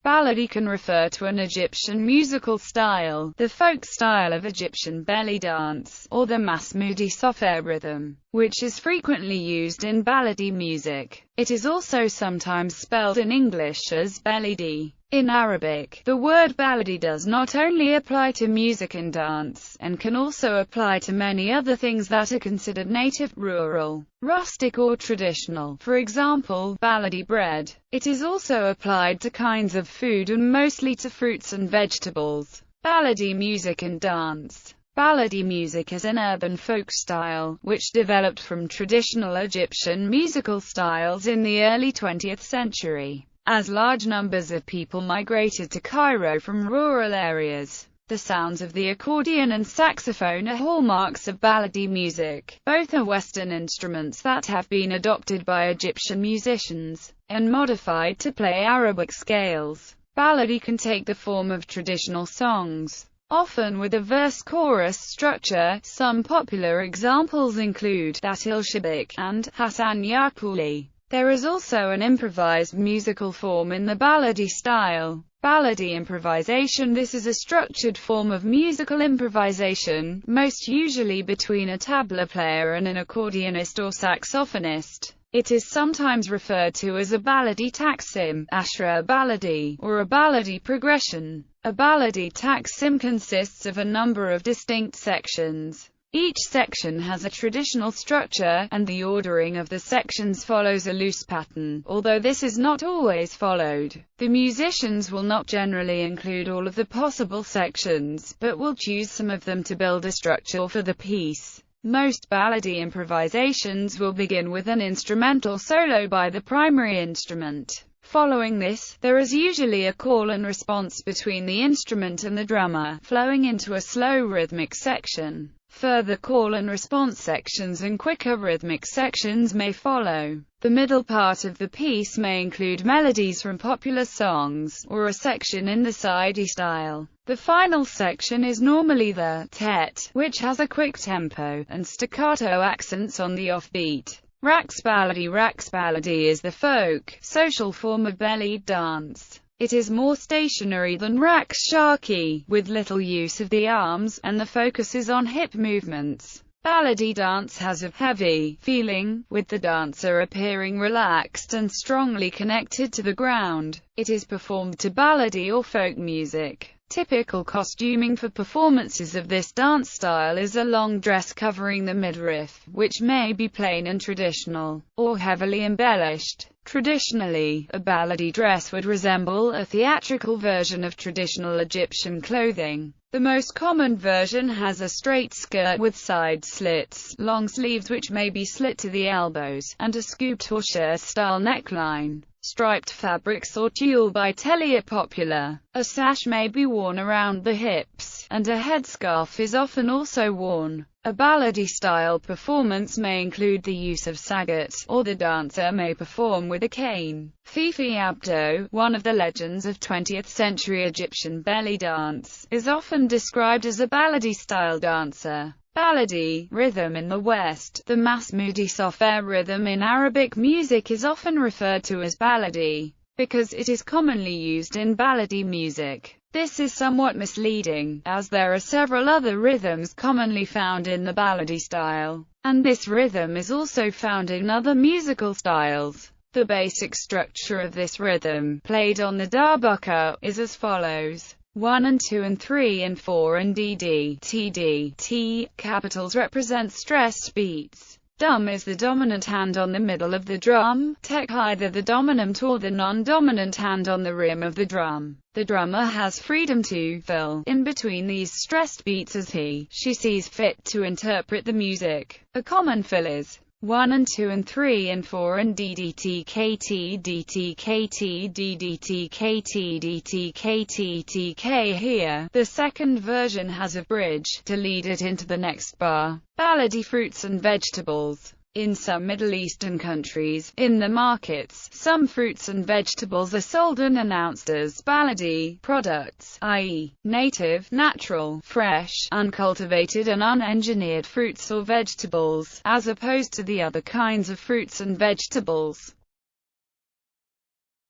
Baladi can refer to an Egyptian musical style, the folk style of Egyptian belly dance, or the Masmudi Sofer rhythm, which is frequently used in Baladi music. It is also sometimes spelled in English as Baladi. In Arabic, the word baladi does not only apply to music and dance, and can also apply to many other things that are considered native, rural, rustic or traditional, for example, baladi bread. It is also applied to kinds of food and mostly to fruits and vegetables. Baladi music and dance. Baladi music is an urban folk style, which developed from traditional Egyptian musical styles in the early 20th century. As large numbers of people migrated to Cairo from rural areas, the sounds of the accordion and saxophone are hallmarks of Baladi music. Both are Western instruments that have been adopted by Egyptian musicians, and modified to play Arabic scales. Baladi can take the form of traditional songs, often with a verse-chorus structure. Some popular examples include That Il-Shabik and Hassan Yakuli. There is also an improvised musical form in the Baladi style, Baladi Improvisation. This is a structured form of musical improvisation, most usually between a tabla player and an accordionist or saxophonist. It is sometimes referred to as a Baladi Taksim, Ashra Baladi, or a Baladi progression. A Baladi Taksim consists of a number of distinct sections. Each section has a traditional structure, and the ordering of the sections follows a loose pattern, although this is not always followed. The musicians will not generally include all of the possible sections, but will choose some of them to build a structure for the piece. Most Baladi improvisations will begin with an instrumental solo by the primary instrument. Following this, there is usually a call and response between the instrument and the drummer, flowing into a slow rhythmic section. Further call and response sections and quicker rhythmic sections may follow. The middle part of the piece may include melodies from popular songs, or a section in the Saidi style. The final section is normally the tet, which has a quick tempo, and staccato accents on the offbeat. Raqs Baladi is the folk, social form of belly dance. It is more stationary than Raqs Sharqi, with little use of the arms, and the focus is on hip movements. Baladi dance has a heavy feeling, with the dancer appearing relaxed and strongly connected to the ground. It is performed to Baladi or folk music. Typical costuming for performances of this dance style is a long dress covering the midriff, which may be plain and traditional, or heavily embellished. Traditionally, a Baladi dress would resemble a theatrical version of traditional Egyptian clothing. The most common version has a straight skirt with side slits, long sleeves which may be slit to the elbows, and a scooped or shirt-style neckline. Striped fabrics or tulle by Telly are popular. A sash may be worn around the hips, and a headscarf is often also worn. A Baladi-style performance may include the use of sagat, or the dancer may perform with a cane. Fifi Abdo, one of the legends of 20th-century Egyptian belly dance, is often described as a Baladi-style dancer. Baladi rhythm in the West. The Masmudi Sofer rhythm in Arabic music is often referred to as Baladi, because it is commonly used in Baladi music. This is somewhat misleading, as there are several other rhythms commonly found in the Baladi style, and this rhythm is also found in other musical styles. The basic structure of this rhythm, played on the darbuka, is as follows. 1 and 2 and 3 and 4 and DD, TD, T, capitals represent stressed beats. Dum is the dominant hand on the middle of the drum, tek either the dominant or the non-dominant hand on the rim of the drum. The drummer has freedom to fill in between these stressed beats as she sees fit to interpret the music. A common fill is 1 and 2 and 3 and 4 and DDT KT DT KT DDT KT DT KT TK. Here, the second version has a bridge to lead it into the next bar. Baladi fruits and vegetables. In some Middle Eastern countries, in the markets, some fruits and vegetables are sold and announced as Baladi products, i.e., native, natural, fresh, uncultivated and unengineered fruits or vegetables, as opposed to the other kinds of fruits and vegetables.